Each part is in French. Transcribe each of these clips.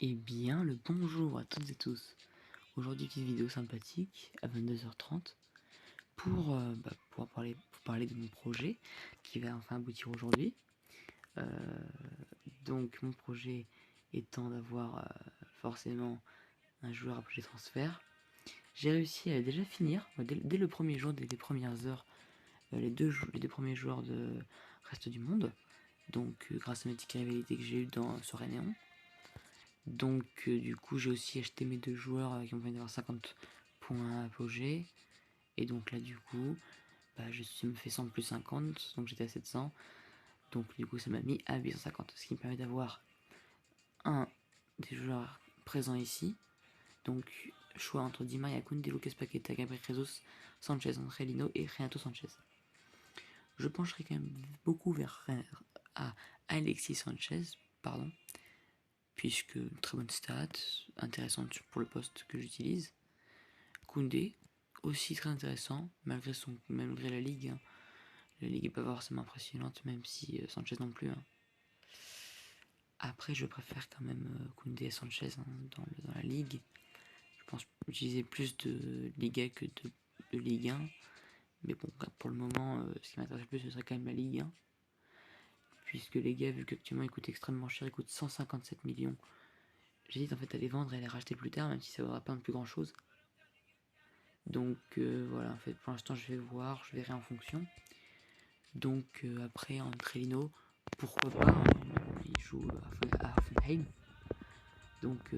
Eh bien, le bonjour à toutes et tous. Aujourd'hui, petite vidéo sympathique à 22h30 pour parler de mon projet qui va enfin aboutir aujourd'hui. Euh, donc, mon projet étant d'avoir forcément un joueur après les transferts. J'ai réussi à déjà finir, dès le premier jour, dès les premières heures, les deux premiers joueurs de Reste du Monde. Donc, grâce à mes tickets rivalité que j'ai eu dans Soirée Néon. Donc du coup j'ai aussi acheté mes deux joueurs qui ont besoin d'avoir 50 points à apogée. Et donc là du coup je me fait 100 plus 50, donc j'étais à 700. Donc du coup ça m'a mis à 850. Ce qui me permet d'avoir un des joueurs présents ici. Donc choix entre Di Maria, Koundé, Lucas Paqueta, Gabriel Jesus, Sanchez, Angelino et Renato Sanchez. Je pencherai quand même beaucoup vers Alexis Sanchez, pardon, puisque très bonne stat, intéressante pour le poste que j'utilise. Koundé, aussi très intéressant, malgré la Ligue. Hein. La Ligue n'est pas forcément impressionnante, même si Sanchez non plus. Hein. Après, je préfère quand même Koundé et Sanchez dans la Ligue. Je pense utiliser plus de Liga que de Ligue 1. Mais bon, pour le moment, ce qui m'intéresse le plus, ce serait quand même la Ligue 1. Puisque les gars, vu qu'actuellement ils coûtent extrêmement cher, ils coûtent 157 millions. J'hésite en fait à les vendre et à les racheter plus tard, même si ça ne vaudra pas non plus grand chose. Donc voilà, en fait, pour l'instant, je vais voir, je verrai en fonction. Donc après, Angelino, pourquoi pas, hein, il joue à Hoffenheim. Donc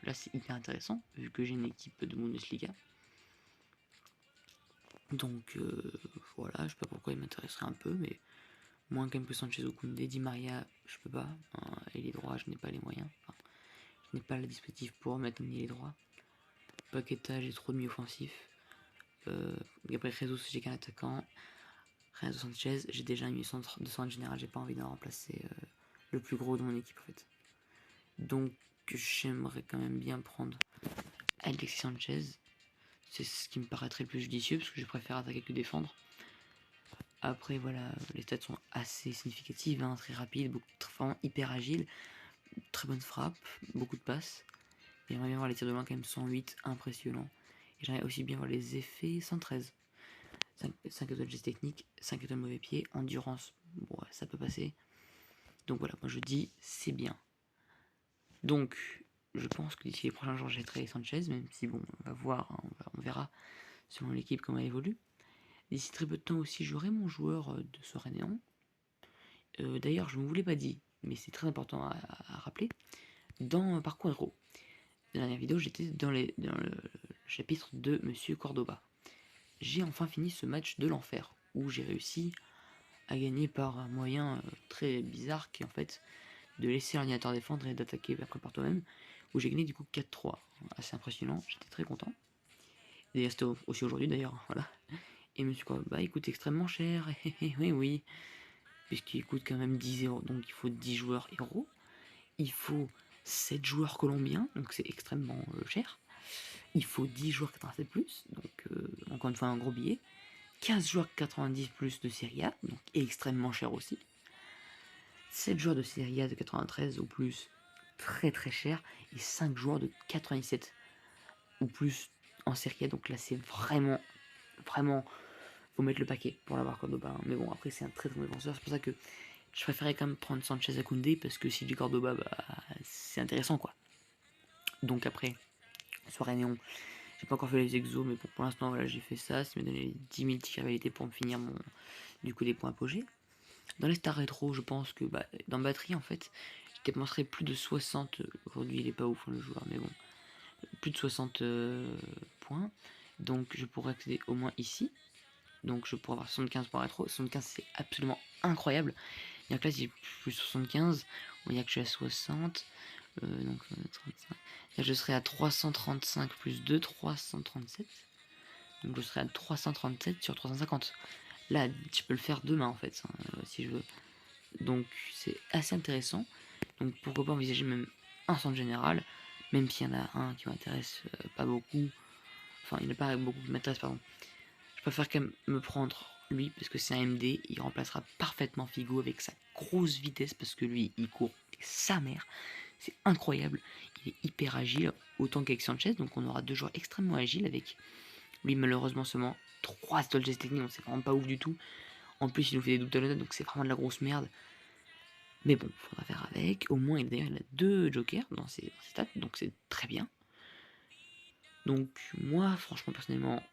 là, c'est hyper intéressant, vu que j'ai une équipe de Bundesliga. Donc voilà, je sais pas pourquoi il m'intéresserait un peu, mais moins quand même que Sanchez ou Koundé. Di Maria, je peux pas. Hein, et les droits, je n'ai pas les moyens. Enfin, je n'ai pas le dispositif pour mettre ni les droits. Paqueta, j'ai trop de milieu offensif. Gabriel Jesus, j'ai qu'un attaquant. Renato Sanchez, j'ai déjà un milieu centre de centre général, j'ai pas envie d'en remplacer le plus gros de mon équipe en fait. Donc j'aimerais quand même bien prendre Alexis Sanchez. C'est ce qui me paraîtrait le plus judicieux parce que je préfère attaquer que défendre. Après voilà, les stats sont assez significatives, hein, très rapides, vraiment hyper agile, très bonne frappe, beaucoup de passes. Et j'aimerais bien voir les tirs de loin quand même 108, impressionnant. Et j'aimerais aussi bien voir les effets 113. 5 étoiles geste technique, 5 étoiles mauvais pied, endurance, bon ouais, ça peut passer. Donc voilà, moi je dis c'est bien. Donc je pense que d'ici les prochains jours j'achèterai Sanchez, même si bon, on va voir, hein, on verra selon l'équipe comment elle évolue. D'ici très peu de temps aussi j'aurai mon joueur de Soirée Néon. D'ailleurs je ne vous l'ai pas dit, mais c'est très important à rappeler. Dans Parcours Héros, la dernière vidéo j'étais dans le chapitre de Monsieur Cordoba. J'ai enfin fini ce match de l'enfer, où j'ai réussi à gagner par un moyen très bizarre qui est en fait de laisser l'ordinateur défendre et d'attaquer après par toi-même, où j'ai gagné du coup 4-3. Assez impressionnant, j'étais très content. Et c'était aussi aujourd'hui d'ailleurs, voilà. Et me suis dit, bah il coûte extrêmement cher, oui, puisqu'il coûte quand même 10 euros, donc il faut 10 joueurs héros, il faut 7 joueurs colombiens, donc c'est extrêmement cher. Il faut 10 joueurs 87 plus, donc encore une fois un gros billet. 15 joueurs 90 plus de Serie A, donc extrêmement cher aussi. 7 joueurs de Serie A de 93 ou plus, très très cher. Et 5 joueurs de 97 ou plus en Serie A, donc là c'est vraiment, faut mettre le paquet pour l'avoir Cordoba. Mais bon, après c'est un très très bon défenseur, c'est pour ça que je préférais quand même prendre Sanchez à Koundé, parce que si du Cordoba, c'est intéressant quoi. Donc après, soirée néon, j'ai pas encore fait les exos, mais bon, pour l'instant voilà, j'ai fait ça, ça m'a donné 10 000 tickets rivalité pour me finir du coup des points apogées. Dans les stars rétro, je pense que dans batterie en fait, je dépenserais plus de 60. Aujourd'hui, il est pas ouf hein, le joueur, mais bon, plus de 60 points. Donc, je pourrais accéder au moins ici. Donc, je pourrais avoir 75 points rétro. 75, c'est absolument incroyable. Il y a que là, j'ai plus 75. On voit que je suis à 60. Donc, 35. Là, je serai à 335 plus 2, 337. Donc, je serai à 337 sur 350. Là, je peux le faire demain en fait, hein, si je veux. Donc c'est assez intéressant. Donc pourquoi pas envisager même un centre général, même s'il y en a un qui m'intéresse pas beaucoup. Enfin, il n'y en a pas beaucoup qui m'intéresse, pardon. Je préfère quand même me prendre lui parce que c'est un MD. Il remplacera parfaitement Figo avec sa grosse vitesse parce que lui, il court sa mère. c'est incroyable. Il est hyper agile, autant qu'avec Sanchez, donc on aura 2 joueurs extrêmement agiles avec lui malheureusement seulement 3 Stolges techniques, donc c'est vraiment pas ouf du tout. En plus il nous fait des doubles talonnades, donc c'est vraiment de la grosse merde. Mais bon, faudra faire avec. Au moins d'ailleurs il a 2 jokers dans ses stats, donc c'est très bien. Donc moi franchement personnellement,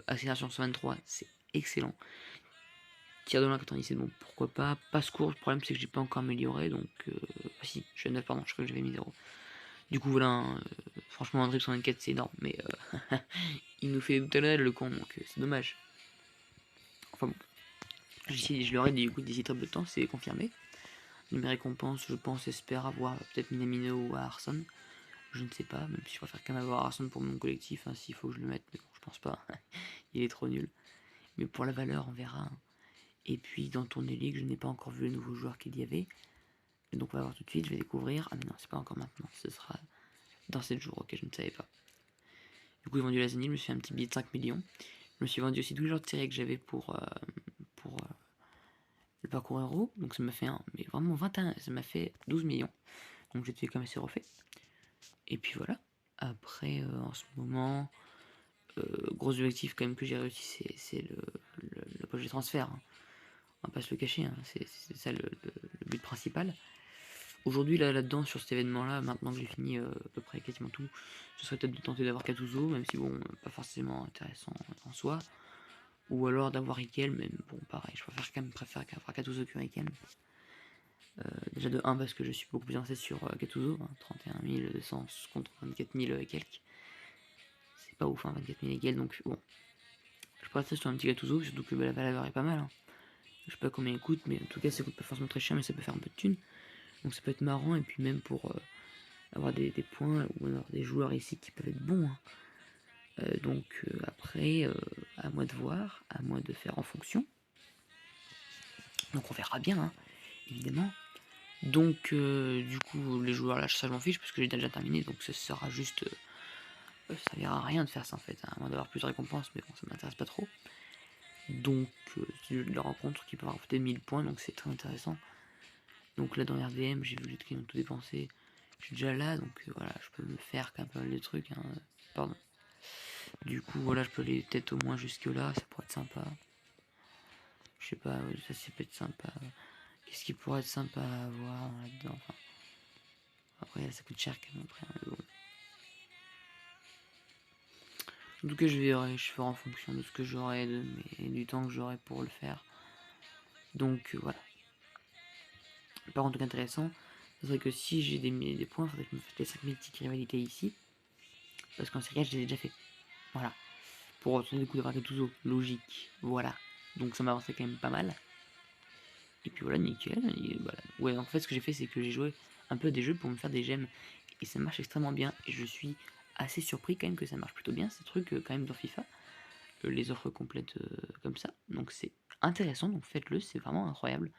accélération 123 c'est excellent. Tir de loin 90 c'est bon, pourquoi pas. Passe court, le problème c'est que j'ai pas encore amélioré, donc ah si, je suis à 9, pardon, je crois que j'avais mis 0. Du coup voilà, franchement un dribble 124 c'est énorme, mais il nous fait tout à l'heure le con, donc c'est dommage. Enfin bon, je leur ai dit du coup d'ici très peu de temps, c'est confirmé. Mes récompenses, je pense, espère avoir peut-être Minamino ou Arson. Je ne sais pas, même si je préfère quand même avoir Arson pour mon collectif, hein, s'il faut que je le mette, mais bon, je pense pas. Il est trop nul. Mais pour la valeur, on verra. Et puis dans Tournée League, je n'ai pas encore vu les nouveaux joueurs qu'il y avait. Donc on va voir tout de suite, je vais découvrir. Ah mais non, c'est pas encore maintenant, ce sera dans 7 jours, ok, je ne savais pas. Du coup j'ai vendu la Zenil, je me suis fait un petit billet de 5 millions. Je me suis vendu aussi tous les genres de séries que j'avais pour le parcours héros. Donc ça m'a fait mais vraiment 21, ça m'a fait 12 millions. Donc j'étais quand même assez refait. Et puis voilà. Après en ce moment, gros objectif quand même que j'ai réussi, c'est le projet de transfert. Hein. On va pas se le cacher, hein. C'est ça le but principal. Aujourd'hui, là-dedans, sur cet événement-là, maintenant que j'ai fini à peu près quasiment tout, ce serait peut-être de tenter d'avoir Gattuso, même si bon, pas forcément intéressant en soi. Ou alors d'avoir Riquelme, mais bon, pareil, je préfère quand même avoir Gattuso que Riquelme. Déjà de 1 parce que je suis beaucoup plus avancé sur Gattuso, hein, 31 200 contre 24 000 et quelques. C'est pas ouf, hein, 24 000 et quelques, donc bon. Je pourrais rester sur un petit Gattuso, surtout que la valeur est pas mal. Hein. Je sais pas combien il coûte, mais en tout cas ça coûte pas forcément très cher, mais ça peut faire un peu de thunes. Donc ça peut être marrant, et puis même pour avoir des points, ou avoir des joueurs ici qui peuvent être bons. Hein. Donc après, à moi de voir, à moi de faire en fonction. Donc on verra bien, hein, évidemment. Donc du coup, les joueurs là, ça je m'en fiche, parce que j'ai déjà terminé, donc ça sera juste... ça servira à rien de faire ça en fait, hein, à moins d'avoir plus de récompenses, mais bon, ça m'intéresse pas trop. Donc c'est de la rencontre qui peut rapporter 1000 points, donc c'est très intéressant. Donc là dans RDM, j'ai vu les trucs qui ont tout dépensé. Je suis déjà là, donc voilà, je peux me faire quand même pas mal de trucs. Hein. Pardon. Du coup, voilà, je peux aller peut-être au moins jusque là, ça pourrait être sympa. Je sais pas, ça peut être sympa. Qu'est-ce qui pourrait être sympa à avoir là-dedans, enfin, après, ça coûte cher quand même. Après, hein, bon. En tout cas, je ferai en fonction de ce que j'aurai, du temps que j'aurai pour le faire. Donc voilà. Par contre, intéressant, c'est vrai que si j'ai des points, il faudrait que je me fasse les 5000 petites rivalités ici. Parce qu'en série, je les ai déjà fait. Voilà. Pour retourner le coup d'avoir Gattuso. Logique. Voilà. Donc ça m'avançait quand même pas mal. Et puis voilà, nickel. Et voilà. Ouais, en fait, ce que j'ai fait, c'est que j'ai joué un peu à des jeux pour me faire des gemmes. Et ça marche extrêmement bien. Et je suis assez surpris quand même que ça marche plutôt bien, ces trucs quand même dans FIFA. Les offres complètes comme ça. Donc c'est intéressant, donc faites-le, c'est vraiment incroyable.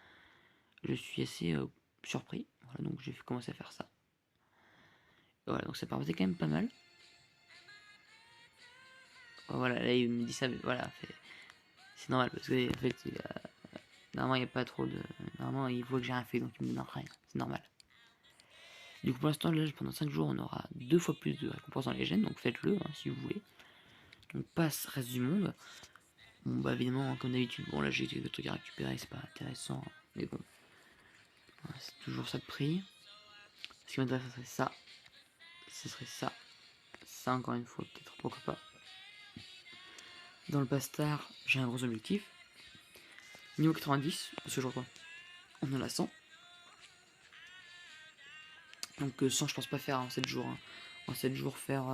Je suis assez surpris. Voilà, donc j'ai commencé à faire ça. Voilà, donc ça permettait quand même pas mal. Voilà, là il me dit ça, mais voilà, c'est normal parce que en fait, normalement il n'y a pas trop de. Normalement il voit que j'ai rien fait, donc il me donne rien, c'est normal. Du coup pour l'instant là pendant 5 jours on aura 2 fois plus de récompenses dans les gènes, donc faites-le hein, si vous voulez. Donc passe reste du monde. Bon bah évidemment comme d'habitude, bon là j'ai des trucs à récupérer, c'est pas intéressant, mais bon. Voilà, c'est toujours ça de prix. Ce qui m'intéresse ce serait ça. Ce serait ça. Ça encore une fois, peut-être pourquoi pas. Dans le Bastard, j'ai un gros objectif. Niveau 90, parce que je crois on en a 100. Donc 100 je pense pas faire en 7 jours. Hein. En 7 jours faire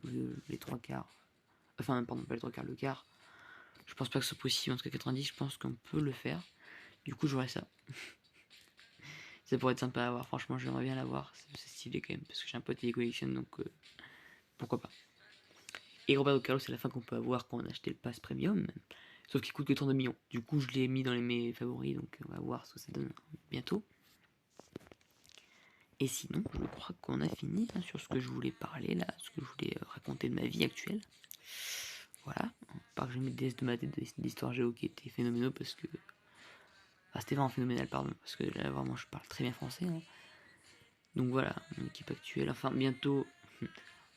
les 3 quarts. Enfin pardon, pas les 3 quarts, le quart. Je pense pas que ce soit possible. En tout cas 90, je pense qu'on peut le faire. Du coup j'aurai ça. Ça pourrait être sympa à avoir, franchement j'aimerais bien l'avoir. C'est stylé quand même, parce que j'ai un pote qui les collectionne, donc pourquoi pas. Et Roberto Carlos, c'est la fin qu'on peut avoir quand on a acheté le pass premium. Sauf qu'il coûte que 32 millions. Du coup, je l'ai mis dans mes favoris, donc on va voir ce que ça donne bientôt. Et sinon, je crois qu'on a fini hein, sur ce que je voulais parler là, ce que je voulais raconter de ma vie actuelle. Voilà. Par que je mets des de ma tête d'histoire géo qui étaient phénoménaux parce que. Enfin, c'était vraiment phénoménal, pardon. Parce que là, vraiment, je parle très bien français. Hein. Donc voilà, mon équipe actuelle. Enfin, bientôt,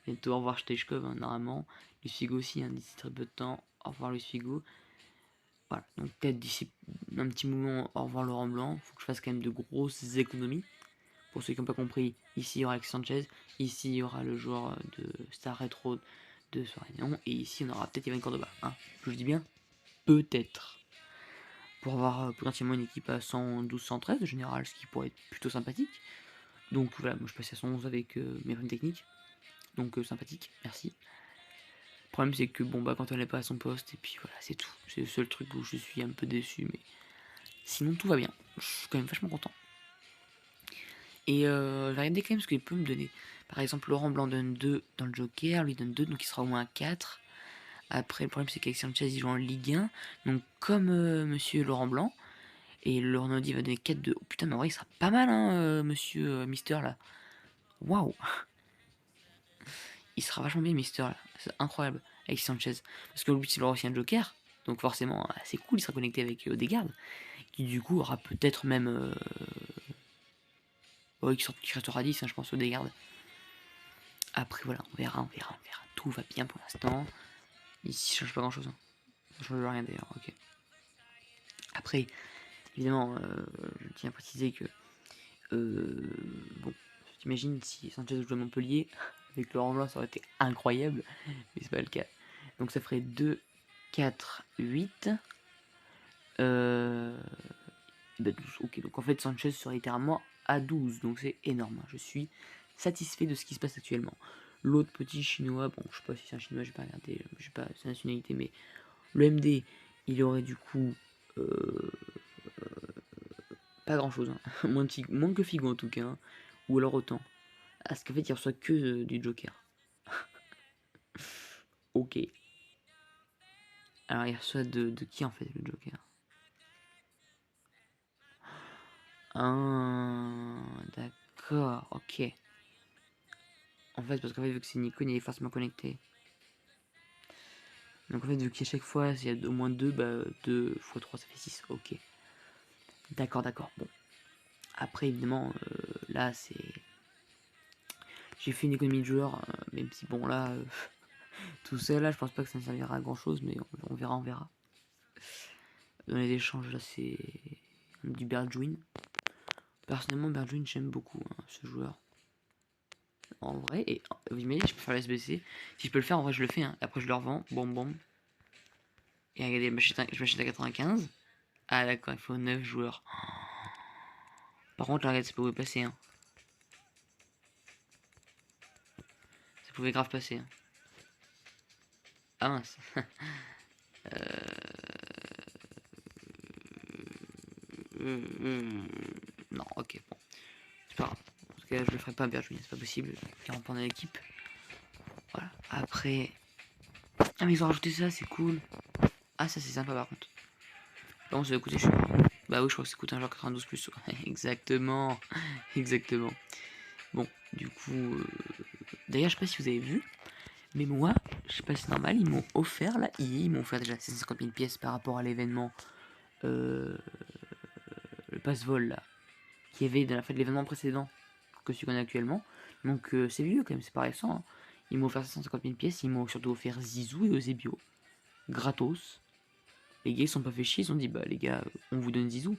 bientôt au revoir Steichkov, hein, normalement. Luis Figo aussi, hein, d'ici très peu de temps. Au revoir Luis Figo. Voilà, donc peut-être d'ici un petit moment, au revoir Laurent Blanc. Faut que je fasse quand même de grosses économies. Pour ceux qui n'ont pas compris, ici il y aura Alex Sanchez, ici il y aura le joueur de Star Retro de Soignon, et ici on aura peut-être Ivan Cordoba. Hein. Je dis bien peut-être. Pour avoir potentiellement une équipe à 112-113 de général, ce qui pourrait être plutôt sympathique. Donc voilà, moi je passe à 111 avec mes primes techniques. Donc sympathique, merci. Le problème c'est que bon bah quand on n'est pas à son poste, et puis voilà, c'est tout. C'est le seul truc où je suis un peu déçu, mais sinon tout va bien. Je suis quand même vachement content. Et je vais regarder quand même ce qu'il peut me donner. Par exemple, Laurent Blanc donne 2 dans le Joker, lui donne 2, donc il sera au moins 4. Après, le problème c'est qu'Alexis Sanchez il joue en Ligue 1, donc comme monsieur Laurent Blanc, et le Ronaldo va donner 4-2. Oh putain, mais en vrai, il sera pas mal, hein, monsieur Mister là. Waouh! Il sera vachement bien, Mister là. C'est incroyable, Alexis Sanchez. Parce que le but, il aura aussi un Joker, donc forcément, c'est cool, il sera connecté avec Odegaard, qui du coup aura peut-être même. Ouais, qui restera 10, hein, je pense, Odegaard. Après, voilà, on verra, on verra, on verra. Tout va bien pour l'instant. Ici, ça change pas grand chose. Hein. Ça change rien d'ailleurs, ok. Après, évidemment, je tiens à préciser que. Bon, t'imagines si Sanchez jouait à Montpellier, avec Laurent Blanc, ça aurait été incroyable, mais c'est pas le cas. Donc ça ferait 2, 4, 8. Bah 12, ok. Donc en fait, Sanchez serait littéralement à 12, donc c'est énorme. Je suis satisfait de ce qui se passe actuellement. L'autre petit chinois, bon, je sais pas si c'est un chinois, j'ai pas regardé, je sais pas sa nationalité, mais le MD, il aurait du coup pas grand chose, hein. moins que Figo en tout cas, hein. Ou alors autant. Parce qu'en fait, il reçoit que du Joker. Ok. Alors, il reçoit de qui en fait le Joker? Ah, d'accord, ok. En fait, parce qu'en fait, vu que c'est Nico, il est forcément connecté. Donc en fait, vu qu'à chaque fois, s'il y a au moins 2, bah 2 x 3, ça fait 6. Ok. D'accord, d'accord. Bon. Après, évidemment, là, c'est... J'ai fait une économie de joueur, même si, bon, là, tout seul, là, je pense pas que ça ne servira à grand-chose, mais on verra, on verra. Dans les échanges, là, c'est du Bergwijn. Personnellement, Bergwijn, j'aime beaucoup hein, ce joueur. En vrai, et vous imaginez, je peux faire l'SBC. Si je peux le faire, en vrai, je le fais. Hein. Après, je le revends. Bon, bon. Et regardez, je m'achète à 95. Ah, d'accord, il faut 9 joueurs. Par contre, là, regarde, ça pouvait passer. Hein. Ça pouvait grave passer. Hein. Ah mince. Non, ok, bon. C'est pas grave. En tout cas, je le ferai pas à Bergwijn, c'est pas possible. Car on prend l'équipe. Voilà. Après. Ah, mais ils ont rajouté ça, c'est cool. Ah, ça, c'est sympa par contre. Bon, ça va coûter cher. Bah oui, je crois que ça coûte un genre 92 plus. Exactement. Exactement. Bon, du coup. D'ailleurs, je sais pas si vous avez vu. Mais moi, je sais pas si c'est normal, ils m'ont offert là, ils m'ont offert déjà 750 000 pièces par rapport à l'événement, le passe-vol là, qui avait dans la fait de l'événement précédent que celui qu'on a actuellement. Donc c'est vieux quand même, c'est pas récent. Hein. Ils m'ont offert 750 000 pièces, ils m'ont surtout offert Zizou et Eusebio, gratos. Les gars ils sont pas fait chier, ils ont dit bah les gars, on vous donne Zizou.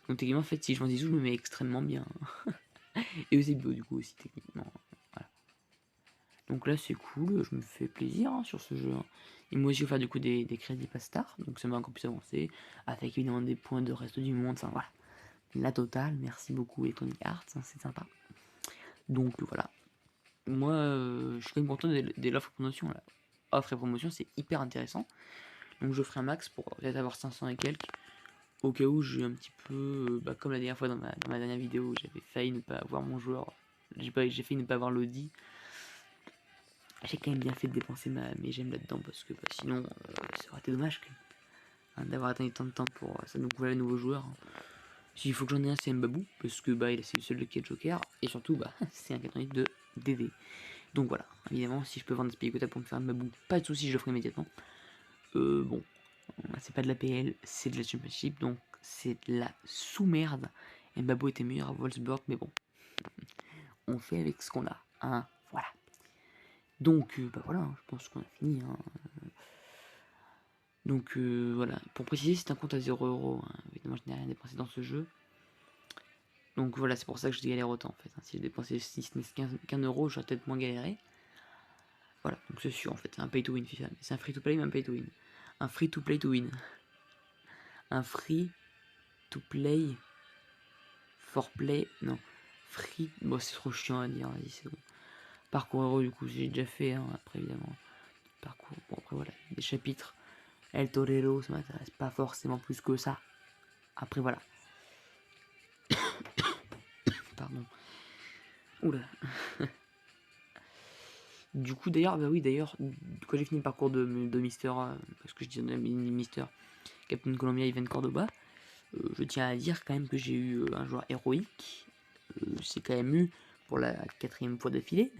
Donc techniquement en fait si je vends Zizou je me mets extrêmement bien. Et Eusebio du coup aussi techniquement. Voilà. Donc là c'est cool, je me fais plaisir hein, sur ce jeu. Hein. Ils m'ont aussi offert du coup des crédits Pastar, donc ça m'a encore plus avancé, avec évidemment des points de reste du monde, enfin voilà. La totale, merci beaucoup Electronic Arts, hein, c'est sympa. Donc voilà. Moi je suis quand même content de l'offre et promotion là. Offre et promotion c'est hyper intéressant. Donc je ferai un max pour peut-être avoir 500 et quelques. Au cas où j'ai un petit peu, bah, comme la dernière fois dans ma dernière vidéo, j'avais failli ne pas avoir mon joueur. J'ai failli ne pas avoir l'Audi. J'ai quand même bien fait de dépenser mes gemmes là-dedans parce que bah, sinon ça aurait été dommage hein, d'avoir attendu tant de temps pour ça nous couvrir les nouveaux joueurs. Hein. S'il faut que j'en ai un, c'est Mbabou parce que bah, c'est le seul qui est Joker et surtout bah, c'est un 88 de DD. Donc voilà, évidemment, si je peux vendre des Spigota pour me faire un Mbabou, pas de soucis, je le ferai immédiatement. Bon, c'est pas de la PL, c'est de la Championship donc c'est de la sous-merde. Mbabou était meilleur à Wolfsburg, mais bon, on fait avec ce qu'on a, hein, voilà. Donc, bah voilà, hein, je pense qu'on a fini, hein. Donc, voilà, pour préciser, c'est un compte à 0 €, hein. Évidemment, je n'ai rien dépensé dans ce jeu. Donc voilà, c'est pour ça que je galère autant, en fait, hein. Si je dépensais 6, 15 €, j'aurais peut-être moins galéré. Voilà, donc c'est sûr, en fait, c'est un pay to win FIFA. C'est un free to play, mais un pay to win. Un free to play to win. Un free to play for play, non. Free, bon, c'est trop chiant à dire, vas-y, c'est bon. Parcours héros, du coup, j'ai déjà fait, hein, après, évidemment. Parcours, bon, après, voilà, des chapitres. El Torero, ça m'intéresse pas forcément plus que ça. Après, voilà. Pardon. Oula. Du coup, d'ailleurs, bah oui, d'ailleurs, quand j'ai fini le parcours de Mister, parce que je dis Mister Captain Columbia Ivan Cordoba, je tiens à dire quand même que j'ai eu un joueur héroïque. C'est quand même eu pour la 4ème fois d'affilée,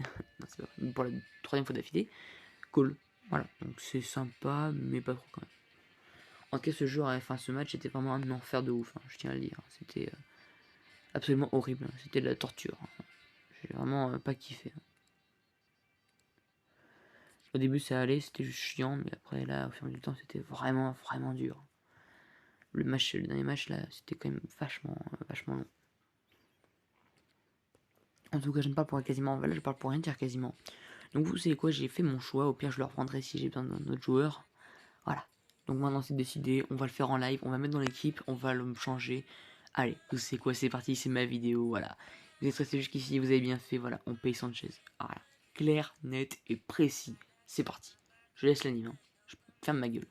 pour la 3ème fois d'affilée, Cole. Voilà, donc c'est sympa, mais pas trop quand même. En tout cas, ce jeu, enfin, ce match était vraiment un enfer de ouf, hein, je tiens à le dire. C'était absolument horrible, hein. C'était de la torture, hein. J'ai vraiment pas kiffé, hein. Au début, ça allait, c'était juste chiant, mais après, là, au fur et à mesure du temps, c'était vraiment, vraiment dur. Le dernier match, là, c'était quand même vachement, vachement long. En tout cas, je ne parle pour quasiment, là, je parle pour rien dire quasiment. Donc, vous savez quoi, j'ai fait mon choix. Au pire, je le reprendrai si j'ai besoin d'un autre joueur. Voilà. Donc, maintenant, c'est décidé. On va le faire en live. On va mettre dans l'équipe. On va le changer. Allez, vous savez quoi, c'est parti. C'est ma vidéo. Voilà. Vous êtes resté jusqu'ici. Vous avez bien fait. Voilà. On paye Sanchez. Voilà. Clair, net et précis. C'est parti. Je laisse l'anime, hein. Je ferme ma gueule.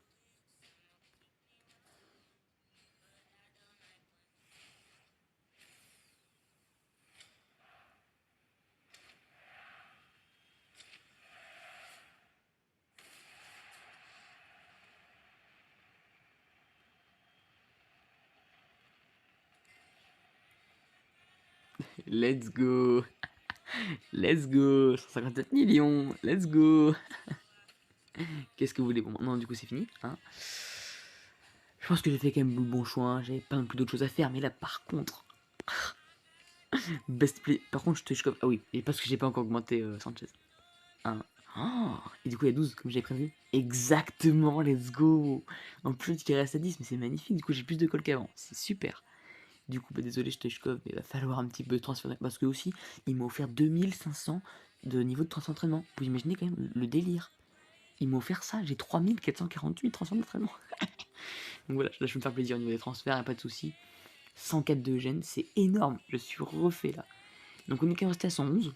Let's go. Let's go. 157 millions. Let's go. Qu'est-ce que vous voulez? Bon, maintenant, du coup, c'est fini, hein. Je pense que j'ai fait quand même le bon choix, hein. J'avais pas non plus d'autres choses à faire, mais là, par contre, best play. Par contre, je te comme. Ah oui, et parce que j'ai pas encore augmenté Sanchez. Hein. Oh, et du coup, il y a 12, comme j'avais prévu. Exactement, let's go. En plus, il reste à 10, mais c'est magnifique. Du coup, j'ai plus de colle qu'avant. C'est super. Du coup, bah, désolé, je te mais il va falloir un petit peu transférer. Parce que aussi, il m'a offert 2500 de niveau de transfert d'entraînement. Vous imaginez quand même le délire. Il m'a offert ça, j'ai 3448 transferts d'entraînement. Donc voilà, là, je vais me faire plaisir au niveau des transferts, y'a pas de soucis. 104 de gêne, c'est énorme. Je suis refait là. Donc on est quand même resté à 111.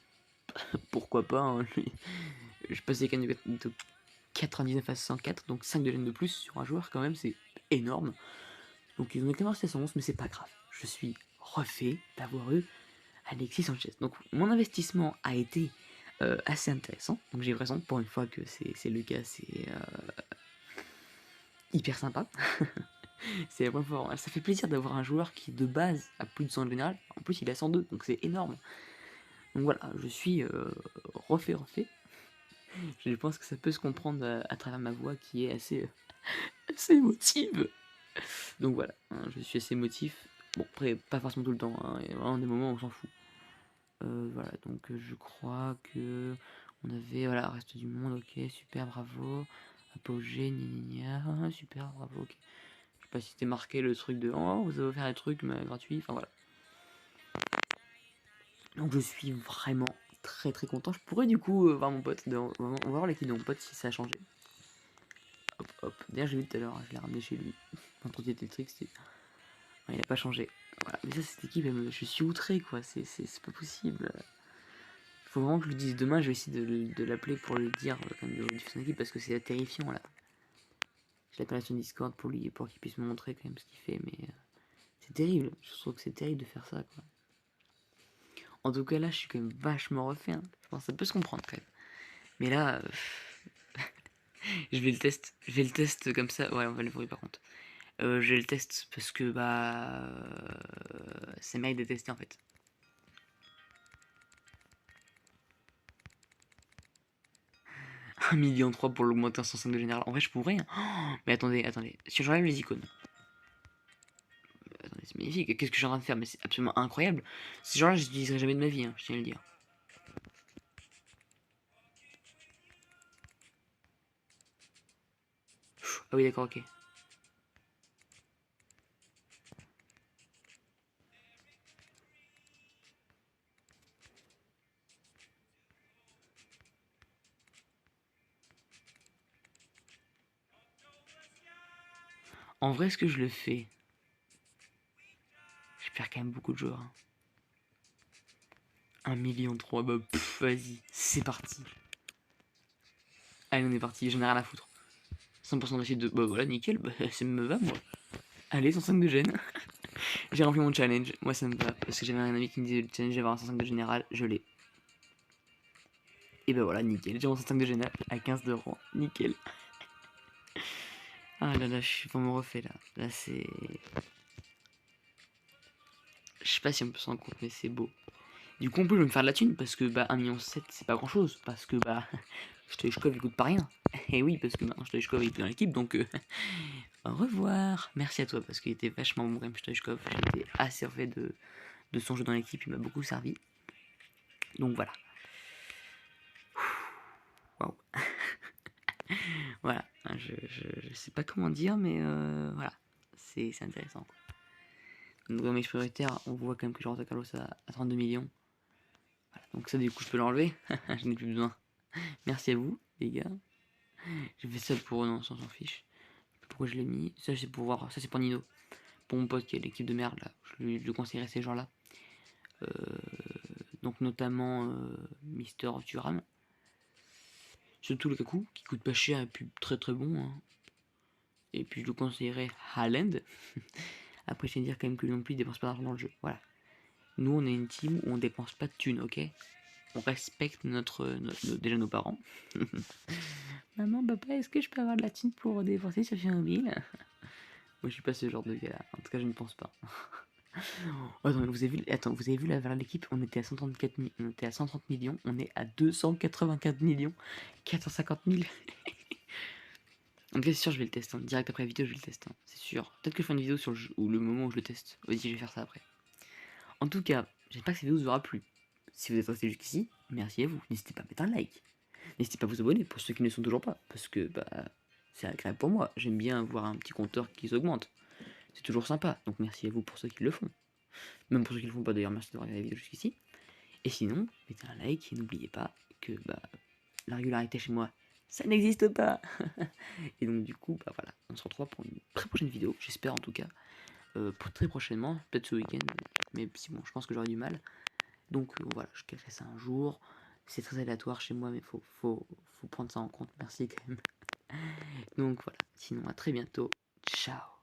Pourquoi pas, hein. Je passais quand même de 99 à 104, donc 5 de gêne de plus sur un joueur quand même, c'est énorme. Donc ils ont quand même resté à 111, mais c'est pas grave. Je suis refait d'avoir eu Alexis Sanchez. Donc mon investissement a été assez intéressant. Donc j'ai raison, pour une fois que c'est le cas, c'est hyper sympa. C'est la première fois. Ça fait plaisir d'avoir un joueur qui de base a plus de 100 en général. En plus, il a 102, donc c'est énorme. Donc voilà, je suis refait. Je pense que ça peut se comprendre à travers ma voix qui est assez, assez émotive. Donc voilà, hein, je suis assez émotif. Bon, après, pas forcément tout le temps, hein. Il y a vraiment des moments où on s'en fout. Voilà, donc je crois que on avait, voilà, reste du monde, ok, super, bravo. Apogée, gna, super, bravo, ok. Je sais pas si c'était marqué le truc de oh, vous avez offert un truc mais gratuit, enfin voilà. Donc je suis vraiment très très content. Je pourrais du coup voir mon pote, on va voir l'équipe de mon pote si ça a changé. Hop hop, d'ailleurs j'ai vu tout à l'heure, hein, je l'ai ramené chez lui. L'entretien électrique, c'était. Ouais, il a pas changé. Voilà. Mais ça, cette équipe, je suis outré quoi, c'est pas possible. Faut vraiment que je lui dise demain, je vais essayer de l'appeler pour lui dire quand même de son équipe parce que c'est terrifiant là. Je l'appelle sur Discord pour qu'il puisse me montrer quand même ce qu'il fait, mais c'est terrible. Je trouve que c'est terrible de faire ça quoi. En tout cas là, je suis quand même vachement refait, hein. Je pense que ça peut se comprendre quand même. Mais là, je vais le test comme ça. Ouais, on va le voir par contre. Je vais le test parce que bah ça mérite de tester en fait. 1,3 million pour l'augmenter en 105 de général. En vrai, je pourrais, hein. Oh, mais attendez. Si j'enlève les icônes. Attendez, c'est magnifique. Qu'est-ce que je suis en train de faire? Mais c'est absolument incroyable. Ces gens-là, je n'utiliserai jamais de ma vie, hein, je tiens à le dire. Ah oui, d'accord, ok. En vrai, est-ce que je le fais? Je perds quand même beaucoup de joueurs. Hein. 1 million 3, bah vas-y, c'est parti. Allez, on est parti, j'en ai rien à foutre. 100% d'assiette de... Bah voilà, nickel, bah, ça me va, moi. Allez, 105 de gêne. J'ai rempli mon challenge, moi ça me va. Parce que j'avais un ami qui me disait le challenge d'avoir un 105 de général, je l'ai. Et bah voilà, nickel, j'ai mon 105 de général à 15 de rang, nickel. Ah là là, je suis vraiment refait là. Là c'est... Je sais pas si on peut s'en rendre compte, mais c'est beau. Du coup, on peut me faire de la thune parce que bah 1,7 million c'est pas grand chose. Parce que bah Stoichkov il coûte pas rien. Et oui, parce que maintenant Stoichkov est dans l'équipe donc au revoir. Merci à toi parce qu'il était vachement bon quand même Stoichkov. J'étais assez refait de son jeu dans l'équipe, il m'a beaucoup servi. Donc voilà. Waouh. Voilà. Je sais pas comment dire, mais voilà. C'est intéressant. Quoi. Donc dans mes prioritaires, on voit quand même que je rentre à Carlos à 32 millions. Voilà. Donc ça du coup je peux l'enlever. Je n'ai plus besoin. Merci à vous, les gars. J'ai fait ça pour... Non, ça on s'en fiche. Pourquoi je l'ai mis? Ça c'est pour voir. Ça c'est pour Nino. Pour mon pote qui est l'équipe de merde là. Je conseillerais ces gens-là. Euh, donc notamment Mister Thuram. Surtout Lukaku, qui coûte pas cher et puis très très bon. Hein. Et puis je le conseillerais Haaland. Après je tiens à dire quand même que non plus il dépense pas d'argent dans le jeu. Voilà. Nous on est une team où on dépense pas de thunes, ok? On respecte déjà nos parents. Maman, papa, est-ce que je peux avoir de la thune pour dépenser sur mobile? Moi je suis pas ce genre de gars là. En tout cas je ne pense pas. Oh, attends, vous avez vu la valeur de l'équipe? On était à 130 millions, on est à 284 millions, 450 000. En tout cas, c'est sûr, je vais le tester. Hein. Direct après la vidéo, je vais le tester. Hein. C'est sûr. Peut-être que je ferai une vidéo sur le moment où je le teste. Vas-y, je vais faire ça après. En tout cas, j'espère que cette vidéo vous aura plu. Si vous êtes resté jusqu'ici, merci à vous. N'hésitez pas à mettre un like. N'hésitez pas à vous abonner pour ceux qui ne sont toujours pas. Parce que bah, c'est agréable pour moi. J'aime bien voir un petit compteur qui s'augmente. C'est toujours sympa. Donc merci à vous pour ceux qui le font. Même pour ceux qui ne le font pas d'ailleurs, merci d'avoir regardé la vidéo jusqu'ici. Et sinon, mettez un like et n'oubliez pas que bah, la régularité chez moi, ça n'existe pas. Et donc du coup, bah voilà, on se retrouve pour une très prochaine vidéo, j'espère en tout cas, pour très prochainement, peut-être ce week-end, mais si bon, je pense que j'aurai du mal. Donc voilà, je cacherai ça un jour. C'est très aléatoire chez moi, mais faut prendre ça en compte. Merci quand même. Donc voilà, sinon à très bientôt. Ciao.